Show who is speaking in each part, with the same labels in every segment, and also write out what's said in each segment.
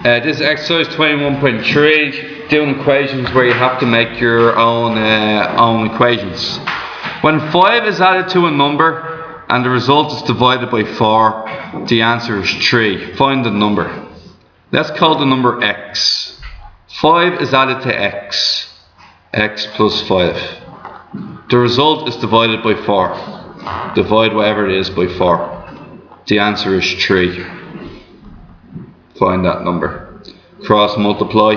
Speaker 1: This is exercise 21.3, doing equations where you have to make your own equations. When 5 is added to a number and the result is divided by 4, the answer is 3. Find the number. Let's call the number x. 5 is added to x plus 5. The result is divided by 4. Divide whatever it is by 4. The answer is 3. Find that number. Cross multiply.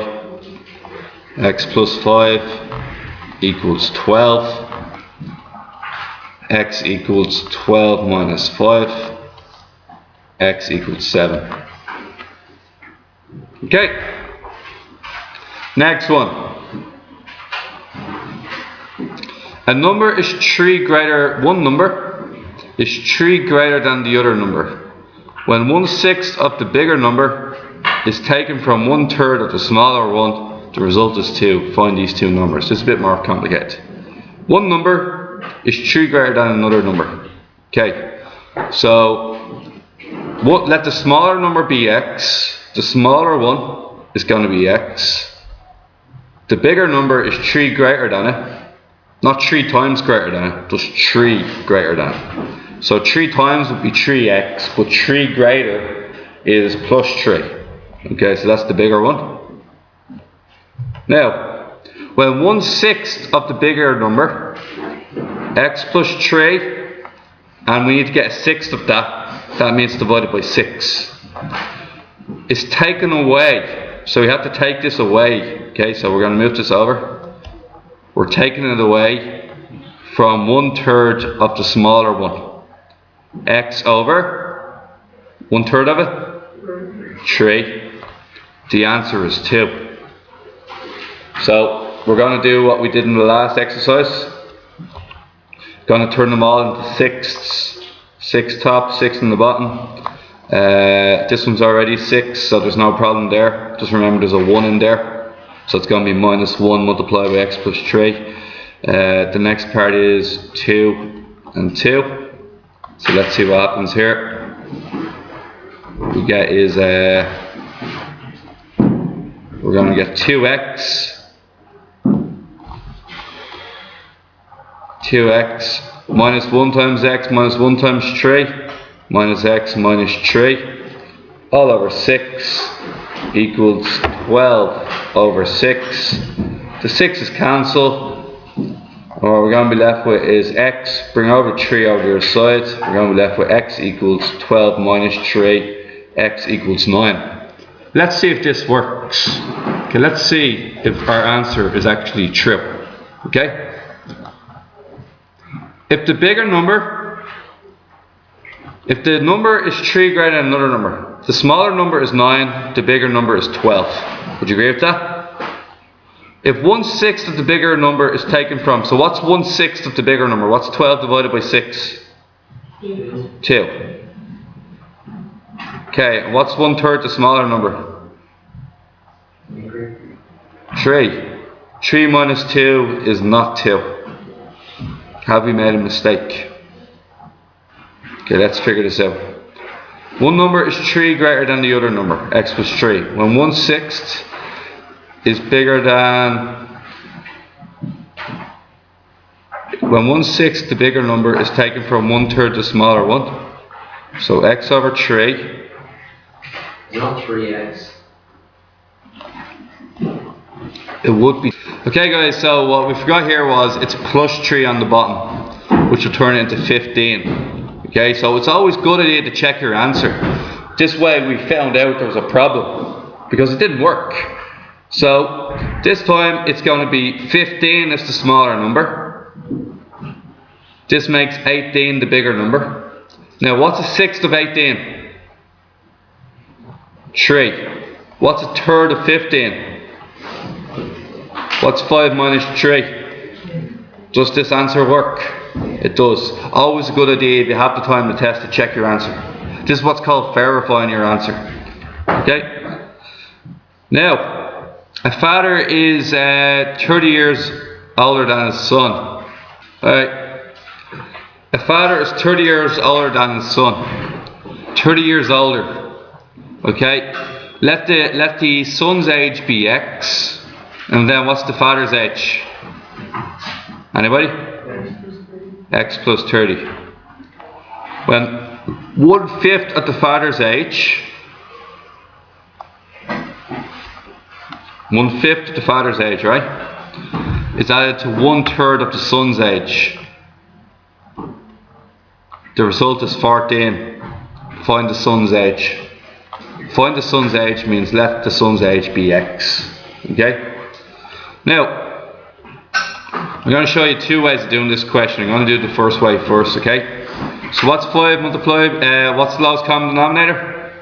Speaker 1: X plus 5 equals 12. X equals 12 minus 5. X equals 7. Okay. Next one. One number is 3 greater than the other number. When 1/6 of the bigger number is taken from 1/3 of the smaller one, the result is 2. Find these two numbers. It's a bit more complicated. One number is 3 greater than another number. Okay, so let the smaller number be x. The smaller one is going to be x. The bigger number is 3 greater than it. Not 3 times greater than it, just 3 greater than it. So 3 times would be 3x, but 3 greater is plus 3. Okay, so that's the bigger one. Now, when 1/6 of the bigger number, x plus 3, and we need to get a sixth of that means divided by 6, is taken away. So we have to take this away. Okay, so we're going to move this over. We're taking it away from 1/3 of the smaller one. X over 1/3 of it, 3. The answer is 2. So we're going to do what we did in the last exercise. Going to turn them all into sixths. 6 top, 6 in the bottom. This one's already 6, so there's no problem there. Just remember there's a 1 in there. So it's going to be minus 1 multiplied by x plus 3. The next part is 2 and 2. So let's see what happens here. What we get is we're going to get 2x minus 1 times x minus 1 times 3 minus x minus 3 all over 6 equals 12 over 6. The 6's cancel. What we're going to be left with is x. Bring over 3 over your side. We're going to be left with x equals 12 minus 3. X equals 9. Let's see if this works. Okay, let's see if our answer is actually true. Okay? If the number is 3 greater than another number, the smaller number is 9, the bigger number is 12. Would you agree with that? If 1/6 of the bigger number is taken from, so what's 1/6 of the bigger number? What's 12 divided by 6? 2. Okay, and what's 1/3 the smaller number? 3. 3 minus 2 is not 2. Have we made a mistake? Okay, let's figure this out. One number is 3 greater than the other number, x plus 3. When 1/6 is bigger than, when 1/6 the bigger number is taken from 1/3 the smaller one. So x over 3.
Speaker 2: Not 3x.
Speaker 1: It would be. Okay guys, so what we forgot here was it's plus 3 on the bottom, which will turn it into 15. Okay, so it's always a good idea to check your answer. This way we found out there was a problem, because it didn't work. So this time it's going to be 15 is the smaller number. This makes 18 the bigger number. Now what's a sixth of 18? 3. What's a third of 15? What's 5 minus 3? Does this answer work? It does. Always a good idea if you have the time to test to check your answer. This is what's called verifying your answer. Okay? Now, a father is 30 years older than his son. Alright. A father is 30 years older than his son. 30 years older. Okay? Let the son's age be X, and then what's the father's age? Anybody? X plus 30. When 1/5 of the father's age, 1/5 of the father's age, right, is added to 1/3 of the son's age, the result is 14. Find the son's age. Find the son's age means let the son's age be X. Okay? Now, I'm going to show you two ways of doing this question. I'm going to do the first way first, okay? So what's 5 multiplied? What's the lowest common denominator?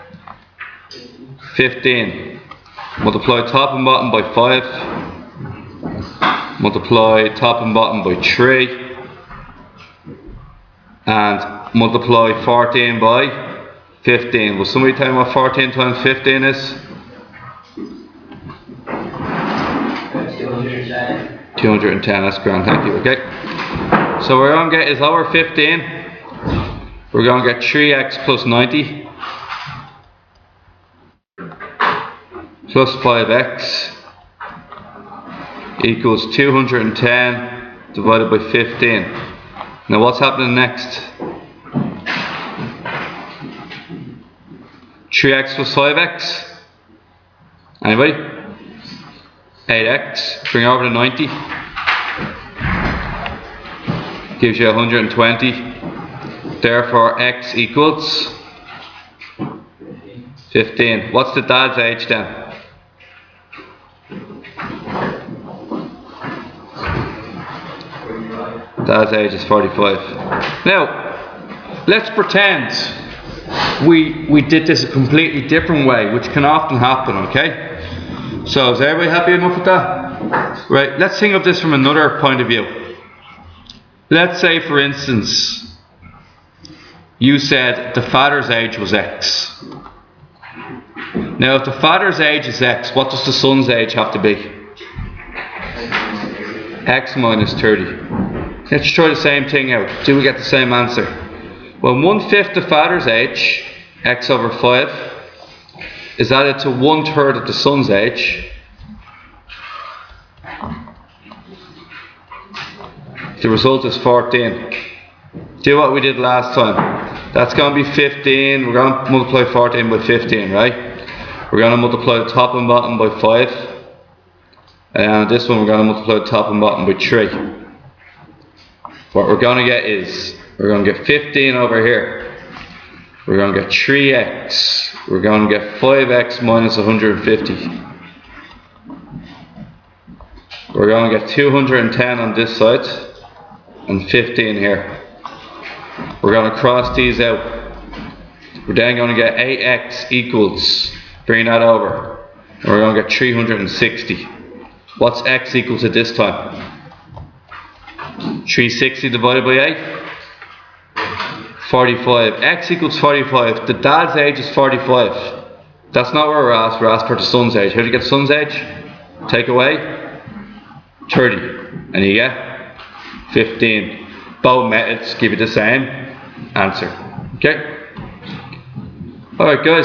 Speaker 1: 15. Multiply top and bottom by 5. Multiply top and bottom by 3. And multiply 14 by 15. Will somebody tell me what 14 times 15 is?
Speaker 2: 210.
Speaker 1: 210, that's grand, thank you, okay. So we're going to get is over 15. We're going to get 3x plus 90 plus 5x equals 210 divided by 15. Now what's happening next? 3x plus 5x? Anybody? 8x, bring over to 90. Gives you 120. Therefore x equals 15. What's the dad's age then? Dad's age is 45. Now, let's pretend we did this a completely different way, which can often happen, okay? So is everybody happy enough with that? Right, let's think of this from another point of view. Let's say, for instance, you said the father's age was X. Now, if the father's age is X, what does the son's age have to be? X minus 30. Let's try the same thing out. Do we get the same answer? Well, 1/5 the father's age, X over 5, is added to 1/3 of the son's age. The result is 14. Do what we did last time. That's going to be 15. We're going to multiply 14 by 15, right? We're going to multiply the top and bottom by 5. And this one we're going to multiply the top and bottom by 3. What we're going to get is, we're going to get 15 over here. We're going to get 3x. We're going to get 5x minus 150. We're going to get 210 on this side and 15 here. We're going to cross these out. We're then going to get 8x equals, bring that over, and we're going to get 360. What's x equal to this time? 360 divided by 8? 45. X equals 45. The dad's age is 45. That's not where we're asked. We're asked for the son's age. How do you get the son's age? Take away 30. And you get 15. Both methods give you the same answer. Okay? Alright guys.